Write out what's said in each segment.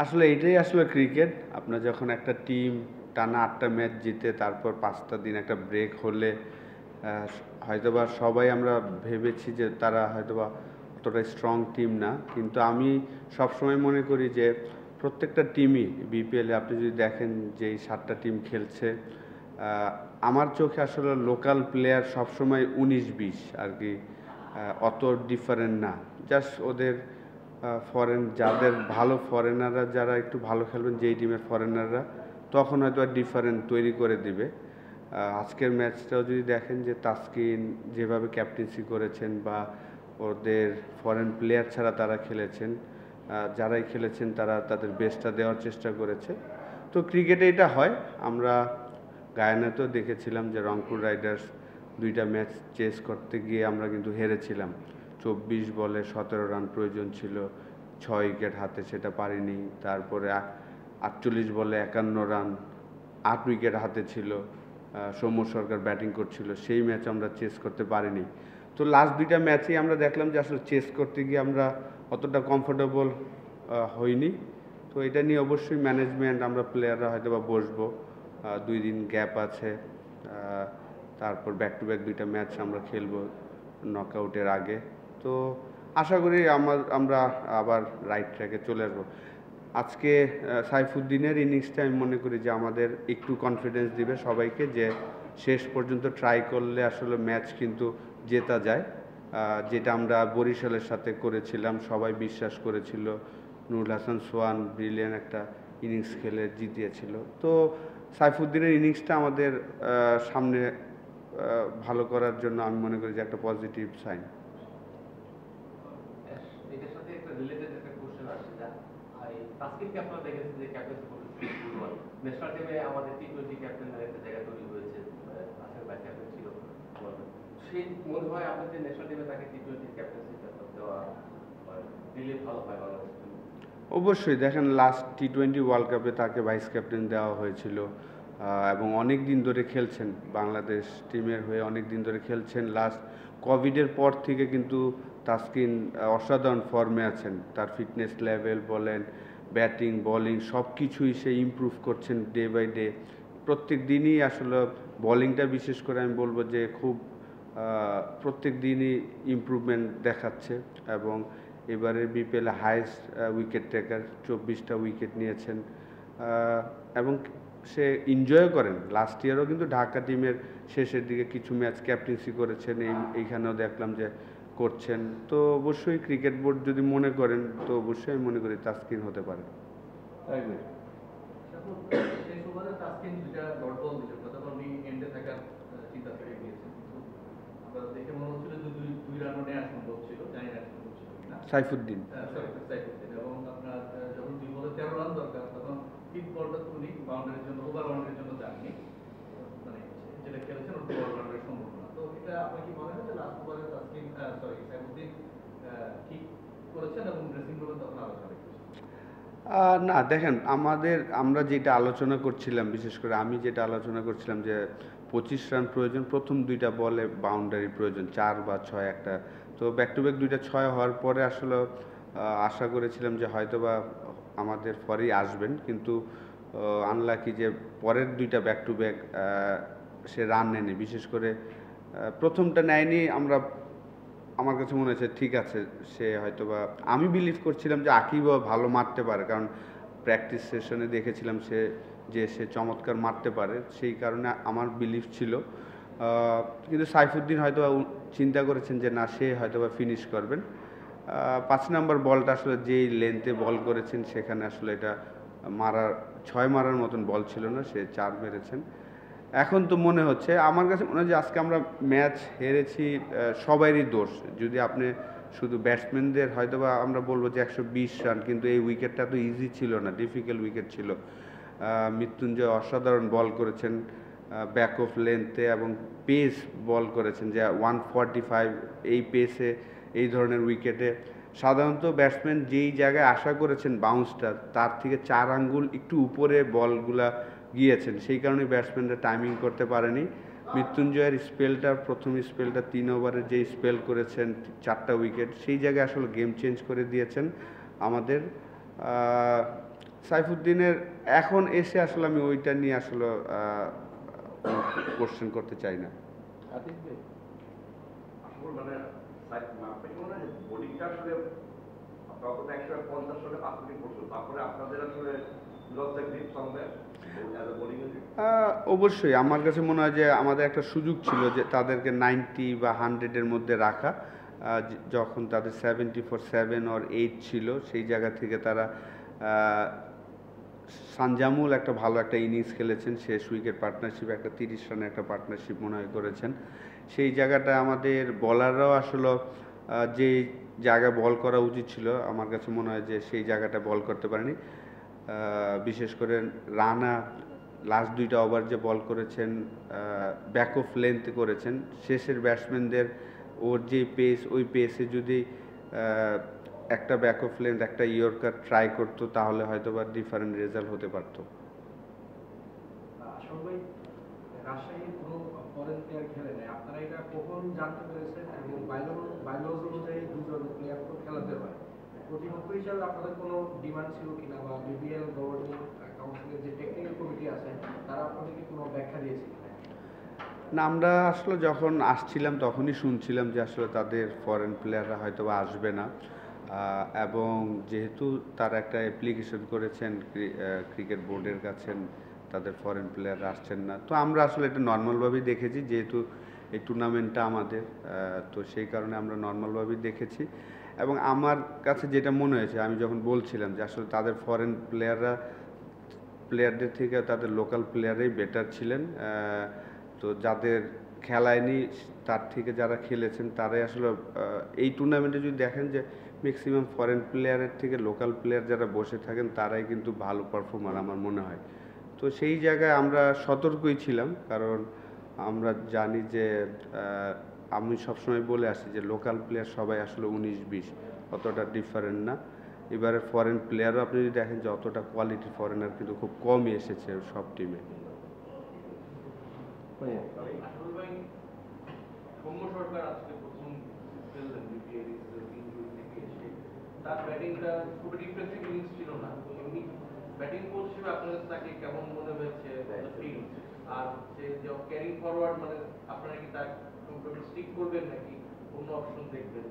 আসলে এটাই আসলে ক্রিকেট। আপনার যখন একটা টিম টানা ৮টা ম্যাচ জিতে তারপর ৫টা দিন একটা ব্রেক হলে হয়তোবা সবাই আমরা ভেবেছি যে তারা হয়তোবা অতটা স্ট্রং টিম না, কিন্তু আমি সবসময় মনে করি যে প্রত্যেকটা টিমই বিপিএলে আপনি যদি দেখেন যে এই ৭টা টিম খেলছে, আমার চোখে আসলে লোকাল প্লেয়ার সবসময় ১৯-২০ আর কি, অত ডিফারেন্ট না। জাস্ট ওদের ফরেন যাদের ভালো ফরেনাররা যারা একটু ভালো খেলবেন যেই টিমের ফরেনাররা, তখন হয়তো আর ডিফারেন্ট তৈরি করে দিবে। আজকের ম্যাচটাও যদি দেখেন যে তাসকিন যেভাবে ক্যাপ্টেন্সি করেছেন বা ওদের ফরেন প্লেয়ার ছাড়া তারা খেলেছেন, যারাই খেলেছেন তারা তাদের বেস্টটা দেওয়ার চেষ্টা করেছে। তো ক্রিকেটে এটা হয়। আমরা গায়ানাতেও দেখেছিলাম যে রংপুর রাইডার্স ২টা ম্যাচ চেস করতে গিয়ে আমরা কিন্তু হেরেছিলাম। ২৪ বলে ১৭ রান প্রয়োজন ছিল, ৬ উইকেট হাতে, সেটা পারিনি। তারপরে ৪৮ বলে ৫১ রান, ৮ উইকেট হাতে ছিল, সৌম্য সরকার ব্যাটিং করছিল, সেই ম্যাচ আমরা চেস করতে পারিনি। তো লাস্ট ২টা ম্যাচেই আমরা দেখলাম যে আসলে চেস করতে গিয়ে আমরা অতটা কমফোর্টেবল হইনি। তো এটা নিয়ে অবশ্যই ম্যানেজমেন্ট, আমরা প্লেয়াররা হয়তো বা বসবো। ২ দিন গ্যাপ আছে, তারপর ব্যাক টু ব্যাক ২টা ম্যাচ আমরা খেলবো নকআউটের আগে। তো আশা করি আমরা আবার রাইট ট্র্যাকে চলে আসবো। আজকে সাইফুদ্দিনের ইনিংসটা আমি মনে করি যে আমাদের একটু কনফিডেন্স দিবে সবাইকে যে শেষ পর্যন্ত ট্রাই করলে আসলে ম্যাচ কিন্তু জেতা যায়, যেটা আমরা বরিশালের সাথে করেছিলাম। সবাই বিশ্বাস করেছিল, নুরুল হাসান সোহান ব্রিলিয়ান্ট একটা ইনিংস খেলে জিতিয়েছিল। তো সাইফুদ্দিনের ইনিংসটা আমাদের সামনে ভালো করার জন্য আমি মনে করি যে একটা পজিটিভ সাইন। এটার সাথে একটা রিলেটেড একটা কোশ্চেন আসছে, যা তাসকিনকে আপনারা দেখেছেন যে ক্যাপ্টেন্সি করেছেন ফুটবল ন্যাশনাল টিমে, আমাদের টি20 ক্যাপ্টেনের একটা জায়গা তৈরি হয়েছে, আসের ভাই ক্যাপ্টেন ছিল। সেই মনে হয় আপনাদের ন্যাশনাল টিমে তাকে টি20 ক্যাপ্টেন্সিটা দেওয়া দিলে ভালো হয় বাংলাদেশ। অবশ্যই দেখেন লাস্ট টি20 ওয়ার্ল্ড কাপে তাকে ভাইস ক্যাপ্টেন দেওয়া হয়েছিল, এবং অনেক দিন ধরে খেলছেন বাংলাদেশ টিমের হয়ে, অনেক দিন ধরে খেলছেন। লাস্ট কোভিডের পর থেকে কিন্তু তাসকিন অসাধারণ ফর্মে আছেন। তার ফিটনেস লেভেল বলেন, ব্যাটিং বোলিং সব কিছুই সে ইমপ্রুভ করছেন ডে বাই ডে। প্রত্যেক দিনই আসলে বোলিংটা বিশেষ করে আমি বলবো যে খুব প্রত্যেক দিনই ইমপ্রুভমেন্ট দেখাচ্ছে, এবং এবারের বিপিএলে হাইয়েস্ট উইকেট টেকার, 24টা উইকেট নিয়েছেন, এবং সে এনজয় করেন। লাস্ট ইয়ারও কিন্তু ঢাকা টিমের শেষের দিকে কিছু ম্যাচ ক্যাপ্টেন্সি করেছেন, এইখানেও দেখলাম যে করছেন। তো অবশ্যই ক্রিকেট বোর্ড যদি মনে করেন, তো অবশ্যই আমি মনে করি তাসকিন হতে পারে। সাইফুদ্দিন এবং আপনার যখন 2 বলে 13 রান দরকার, তখন হিট বলটা উনি বাউন্ডারির জন্য, ওভার বাউন্ডারির জন্য যাননি, মানে যেটা খেলেছেন ওটা ওভার বাউন্ডারির সম্ভাবনা। তো এটা আপনি কি মনে হয় যে লাস্ট ওভারে তাসকিন সাইফুদ্দিন ঠিক করেছেন এবং ড্রেসিং রুমে তখন আলোচনা না দেখেন, আমরা যেটা আলোচনা করছিলাম, বিশেষ করে আমি যেটা আলোচনা করছিলাম যে 25 রান প্রয়োজন, প্রথম 2টা বলে বাউন্ডারি প্রয়োজন, 4 বা 6 একটা। তো ব্যাক টু ব্যাক 2টা 6 হওয়ার পরে আসলে আশা করেছিলাম যে হয়তোবা আমাদের পরেই আসবেন, কিন্তু আনলাকি যে পরের 2টা back to back say run নেয়নি। বিশেষ করে প্রথমটা নেয়নি, আমার কাছে মনে হয়েছে ঠিক আছে, সে হয়তোবা, আমি বিলিভ করছিলাম যে আকিবও ভালো মারতে পারে, কারণ প্র্যাকটিস সেশনে দেখেছিলাম সে চমৎকার মারতে পারে, সেই কারণে আমার বিলিভ ছিল। কিন্তু সাইফুদ্দিন হয়তো চিন্তা করেছেন যে না, সে হয়তোবা ফিনিশ করবেন। 5 নম্বর বলটা আসলে যেই লেন্থে বল করেছেন, সেখানে আসলে এটা 6 মারার মতন বল ছিল না, সে 4 মেরেছেন। এখন তো মনে হচ্ছে, আমার কাছে মনে হয় যে আজকে আমরা ম্যাচ হেরেছি সবারই দোষ। যদি আপনি শুধু ব্যাটসম্যানদের হয়তোবা আমরা বলবো যে 120 রান, কিন্তু এই উইকেটটা তো ইজি ছিল না, ডিফিকাল্ট উইকেট ছিল। মৃত্যুঞ্জয় অসাধারণ বল করেছেন ব্যাক অফ লেন্থে, এবং পেস বল করেছেন যে 145, এই পেসে এই ধরনের উইকেটে সাধারণত ব্যাটসম্যান যেই জায়গায় আশা করেছেন বাউন্সটা, তার থেকে 4 আঙ্গুল একটু উপরে বলগুলা গিয়েছেন, সেই কারণে ব্যাটসম্যানরা টাইমিং করতে পারেনি। মৃত্যুঞ্জয়ের স্পেলটা প্রথম স্পেলটা 3 ওভারে যে স্পেল করেছেন 4টা উইকেট, সেই জায়গায় আসলে গেম চেঞ্জ করে দিয়েছেন আমাদের। সাইফুদ্দিনের এখন এসে আসলে আমি ওইটা নিয়ে আসলে কোশ্চেন করতে চাই না। আতিক ভাই, আসলে মানে আপনাকে মনে হয় বোলিংটা আসলে আপনারা তো 150 রানে 5 উইকেট পড়ছিল, তারপরে আপনাদের আসলে লজ্জা গ্রিপ সামনে বোলিং অবশ্যই আমার কাছে মনে হয় যে আমাদের একটা সুযোগ ছিল যে তাদেরকে 90 বা 100-এর মধ্যে রাখা। যখন তাদের 74, 7 or 8 ছিল, সেই জায়গা থেকে তারা সানজামুল একটা ভালো একটা ইনিংস খেলেছেন, শেষ উইকেট পার্টনারশিপ একটা 30 রানের একটা পার্টনারশিপ মনে হয় করেছেন। সেই জায়গাটা আমাদের বলাররাও আসলে যে জায়গায় বল করা উচিত ছিল, আমার কাছে মনে হয় যে সেই জায়গাটা বল করতে পারেনি। বিশেষ করে রানা লাস্ট 2টা ওভার যে বল করেছেন ব্যাক অফ লেন্থ করেছেন, শেষের ব্যাটসম্যানদের ওর যে পেস, ওই পেসে যদি একটা ব্যাক অফ লেন্থ একটা ইয়র্কার ট্রাই করতো তাহলে হয়তো বা ডিফারেন্ট রেজাল্ট হতে পারতো। আসল ভাই, রাজশাহীর কোনো ফরেন প্লেয়ার খেলে নেই, আপনারা এটা কখন জানতে পেরেছেন? এবং বাইলজ অনুযায়ী দুজন প্লেয়ার তো খেলাতে হয়, প্রতিপক্ষ হিসাবে আপনাদের কোনো ডিমান্ড ছিল কিনা, বা বিপিএল গভর্নিং কাউন্সিলের যে টেকনিক্যাল কমিটি আছে তারা আপনাদেরকে কোনো ব্যাখ্যা দিয়েছে কিনা? না, আমরা আসলে যখন আসছিলাম তখনই শুনছিলাম যে আসলে তাদের ফরেন প্লেয়াররা হয়তো বা আসবে না, এবং যেহেতু তারা একটা অ্যাপ্লিকেশন করেছেন ক্রিকেট বোর্ডের কাছে, তাদের ফরেন প্লেয়ার আসছেন না, তো আমরা আসলে এটা নর্মালভাবেই দেখেছি, যেহেতু এই টুর্নামেন্টটা আমাদের, তো সেই কারণে আমরা নর্মালভাবেই দেখেছি। এবং আমার কাছে যেটা মনে হয়েছে, আমি যখন বলছিলাম যে আসলে তাদের ফরেন প্লেয়ারদের থেকে তাদের লোকাল প্লেয়ারই বেটার ছিলেন, তো যাদের খেলায়নি তার থেকে যারা খেলেছেন তারাই আসলে এই টুর্নামেন্টে যদি দেখেন যে ম্যাক্সিমাম ফরেন প্লেয়ারের থেকে লোকাল প্লেয়ার যারা বসে থাকেন তারাই কিন্তু ভালো পারফর্মার আমার মনে হয়। তো সেই জায়গায় আমরা সতর্কই ছিলাম, কারণ আমরা জানি যে আমি সবসময় বলে আসি যে লোকাল প্লেয়ার সবাই আসলে 19-20 অতটা ডিফারেন্ট না। এবারে ফরেন প্লেয়ারও আপনি যদি দেখেন যে অতটা কোয়ালিটি ফরেনার কিন্তু খুব কমই এসেছে সব টিমে। আসল ভাই, সৌম্য সরকার আজকে প্রথম খেললেন বিপিএল ইনজুরি থেকে এসে, তার ব্যাটিংটা খুব ডিফেন্সিভ ইনিংস ছিল না, এমনি ব্যাটিং কোচ হিসেবে আপনার কাছে তাকে কেমন মনে হয়েছে ফিল্ড, আর সে যে ক্যারিং ফরওয়ার্ড, মানে আপনারা কি তার স্টিক করবেন নাকি অন্য অপশন দেখবেন?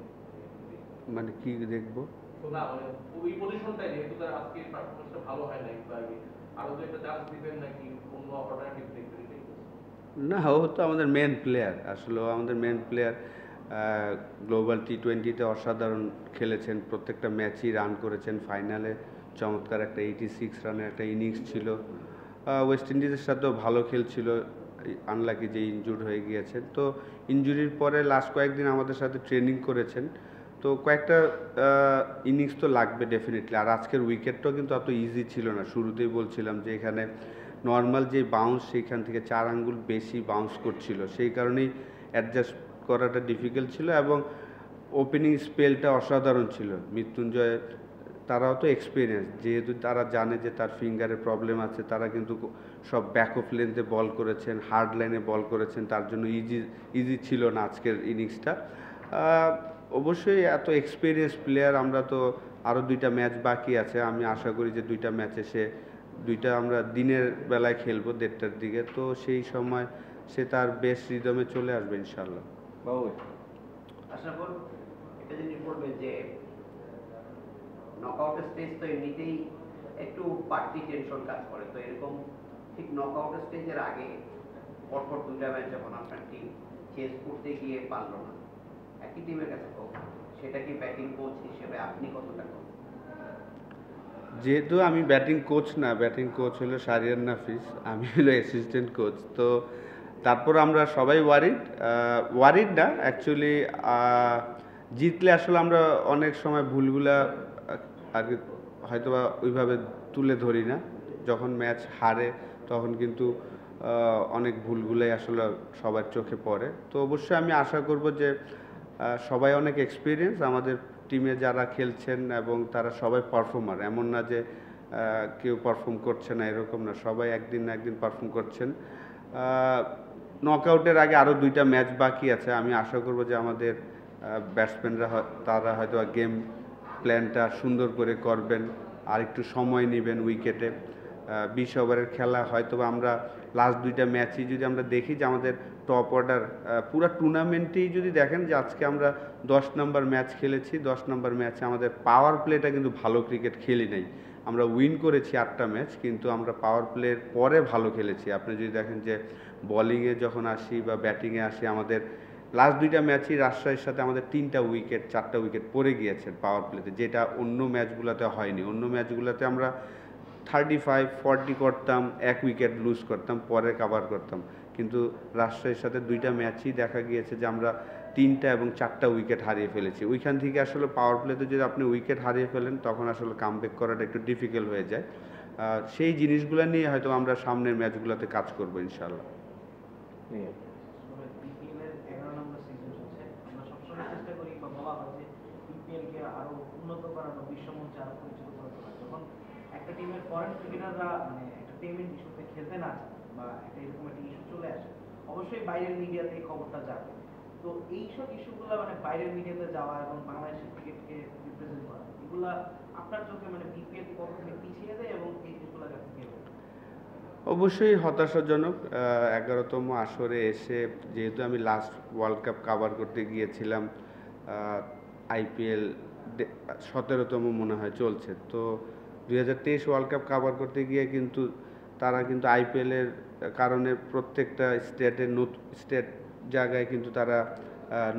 মানে কি দেখবো না, মানে ওই পজিশনটাই, যেহেতু তার আজকে পারফরমেন্সটা ভালো হয় না একটু আগে, আরো তো একটা চান্স দিবেন নাকি অন্য অল্টারনেটিভ দেখবেন? না, ও তো আমাদের মেন প্লেয়ার, আসলে ও আমাদের মেন প্লেয়ার। গ্লোবাল T20-তে অসাধারণ খেলেছেন, প্রত্যেকটা ম্যাচই রান করেছেন, ফাইনালে চমৎকার একটা 86 রানের একটা ইনিংস ছিল। ওয়েস্ট ইন্ডিজের সাথেও ভালো খেলছিল, আনলাকি যে ইনজুর্ড হয়ে গিয়েছেন। তো ইনজুরির পরে লাস্ট কয়েকদিন আমাদের সাথে ট্রেনিং করেছেন, তো কয়েকটা ইনিংস তো লাগবে ডেফিনেটলি। আর আজকের উইকেটটাও কিন্তু অত ইজি ছিল না, শুরুতেই বলছিলাম যে এখানে নর্মাল যে বাউন্স সেইখান থেকে 4 আঙ্গুল বেশি বাউন্স করছিল, সেই কারণেই অ্যাডজাস্ট করাটা ডিফিকাল্ট ছিল। এবং ওপেনিং স্পেলটা অসাধারণ ছিল মৃত্যুঞ্জয়, তারাও তো এক্সপিরিয়েন্স, যেহেতু তারা জানে যে তার ফিঙ্গারের প্রবলেম আছে, তারা কিন্তু সব ব্যাক অফ লেন্থে বল করেছেন, হার্ড লাইনে বল করেছেন, তার জন্য ইজি ছিল না আজকের ইনিংসটা। অবশ্যই এত এক্সপিরিয়েন্স প্লেয়ার, আমরা তো আরও 2টা ম্যাচ বাকি আছে, আমি আশা করি যে 2টা ম্যাচে দুইটা আমরা দিনের বেলায় খেলবো 1:30টার দিকে, তো সেই সময় সে তার বেস্ট রিদমে চলে আসবে ইনশাল্লাহ। বাবু, আশা করি এটা যদি বলবেন যে নকআউট স্টেজ তো এমনিতেই একটু বাড়তি টেনশন কাজ করে, তো এরকম ঠিক নকআউট স্টেজের আগে পরপর 2টা ম্যাচ যখন আপনার টিম চেস করতে গিয়ে পারলো না, একই টিমের কাছে তো সেটা কি ব্যাটিং কোচ হিসেবে আপনি কতটা করেন? যেহেতু আমি ব্যাটিং কোচ না, ব্যাটিং কোচ হলো শাহরিয়ার নাফিস, আমি হলো অ্যাসিস্ট্যান্ট কোচ, তো তারপর আমরা সবাই ওয়ারিড না অ্যাকচুয়ালি। জিতলে আসলে আমরা অনেক সময় ভুলগুলা আর কি হয়তো বা ওইভাবে তুলে ধরি না, যখন ম্যাচ হারে তখন কিন্তু অনেক ভুলগুলাই আসলে সবার চোখে পড়ে। তো অবশ্যই আমি আশা করব যে সবাই অনেক এক্সপিরিয়েন্স আমাদের টিমে যারা খেলছেন, এবং তারা সবাই পারফর্মার, এমন না যে কেউ পারফর্ম করছে না, এরকম না, সবাই একদিন না একদিন পারফর্ম করছেন। নকআউটের আগে আরও 2টা ম্যাচ বাকি আছে। আমি আশা করব যে আমাদের ব্যাটসম্যানরা তারা হয়তো গেম প্ল্যানটা সুন্দর করে করবেন, আর একটু সময় নেবেন উইকেটে। 20 ওভারের খেলা হয়তো আমরা লাস্ট 2টা ম্যাচই যদি আমরা দেখি যে আমাদের টপ অর্ডার পুরো টুর্নামেন্টেই যদি দেখেন যে আজকে আমরা 10 নম্বর ম্যাচ খেলেছি, 10 নম্বর ম্যাচে আমাদের পাওয়ার প্লেটা কিন্তু ভালো ক্রিকেট খেলি নাই। আমরা উইন করেছি 8টা ম্যাচ, কিন্তু আমরা পাওয়ার প্লের পরে ভালো খেলেছি। আপনি যদি দেখেন যে বোলিংয়ে যখন আসি বা ব্যাটিংয়ে আসি, আমাদের লাস্ট 2টা ম্যাচই রাজশাহীর সাথে আমাদের 3টা উইকেট 4টা উইকেট পড়ে গিয়েছে পাওয়ার প্লেতে, যেটা অন্য ম্যাচগুলোতে হয়নি। অন্য ম্যাচগুলোতে আমরা 35-40 করতাম, 1 উইকেট লুজ করতাম, পরে কভার করতাম। কিন্তু রাজশাহীর সাথে 2টা ম্যাচই দেখা গিয়েছে যে আমরা 3টা এবং 4টা উইকেট হারিয়ে ফেলেছি। ওইখান থেকে আসলে পাওয়ার প্লেতে যদি আপনি উইকেট হারিয়ে ফেলেন, তখন আসলে কামব্যাক করাটা একটু ডিফিকাল্ট হয়ে যায়। সেই জিনিসগুলো নিয়ে হয়তো আমরা সামনের ম্যাচগুলোতে কাজ করবো ইনশাআল্লাহ। বিপিএল-এর 11 নম্বর সিজন চলছে। আমরা সবসময় চেষ্টা করি বা বলা হয় যে বিপিএল-কে আরো উন্নত করানো, বিশ্বমঞ্চে আরো পরিচিত করে তোলা। যখন একটা টিমের ফরেন ক্রিকেটাররা মানে একটা পেমেন্ট ইস্যুতে খেলতে না চায় বা একটা এরকম একটা ইস্যু চলে আসে, অবশ্যই বাইরের মিডিয়াতে এই খবরটা যাবে। তো এইসব ইস্যুগুলো মানে বাইরের মিডিয়াতে যাওয়া এবং বাংলাদেশের ক্রিকেটকে রিপ্রেজেন্ট করা, এগুলা আপনার চোখে মানে বিপিএল কতখানি পিছিয়ে দেয় এবং এই জিনিসগুলো আপনি কিভাবে? অবশ্যই হতাশাজনক। 11তম আসরে এসে, যেহেতু আমি লাস্ট ওয়ার্ল্ড কাপ কাভার করতে গিয়েছিলাম, আইপিএল 17তম মনে হয় চলছে, তো 2023 ওয়ার্ল্ড কাপ কাভার করতে গিয়ে কিন্তু তারা কিন্তু আইপিএলের কারণে প্রত্যেকটা স্টেট জায়গায় কিন্তু তারা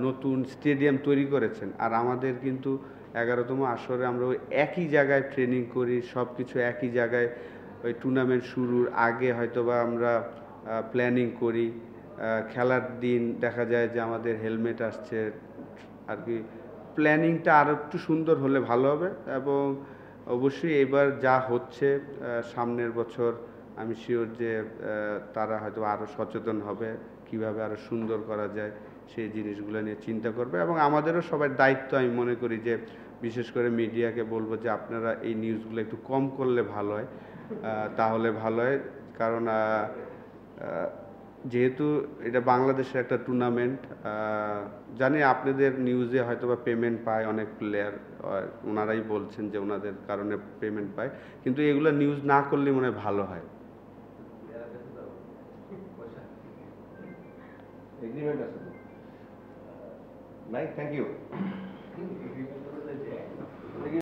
নতুন স্টেডিয়াম তৈরি করেছেন। আর আমাদের কিন্তু 11তম আসরে আমরা ওই একই জায়গায় ট্রেনিং করি, সব কিছু একই জায়গায়। ওই টুর্নামেন্ট শুরুর আগে হয়তোবা আমরা প্ল্যানিং করি, খেলার দিন দেখা যায় যে আমাদের হেলমেট আসছে আর কি। প্ল্যানিংটা আরও একটু সুন্দর হলে ভালো হবে, এবং অবশ্যই এবার যা হচ্ছে সামনের বছর আমি শিওর যে তারা হয়তো আরও সচেতন হবে, কিভাবে আরও সুন্দর করা যায় সেই জিনিসগুলো নিয়ে চিন্তা করবে। এবং আমাদেরও সবার দায়িত্ব, আমি মনে করি যে বিশেষ করে মিডিয়াকে বলবো যে আপনারা এই নিউজগুলো একটু কম করলে ভালো হয়, তাহলে ভালো হয়। কারণ যেহেতু এটা বাংলাদেশের একটা টুর্নামেন্ট, জানি আপনাদের নিউজে হয়তো বা পেমেন্ট পায় অনেক প্লেয়ার, ওনারাই বলছেন যে ওনাদের কারণে পেমেন্ট পায়, কিন্তু এগুলো নিউজ না করলে মনে হয় ভালো হয়। এগ্রিমেন্ট আছে নাই? Thank you.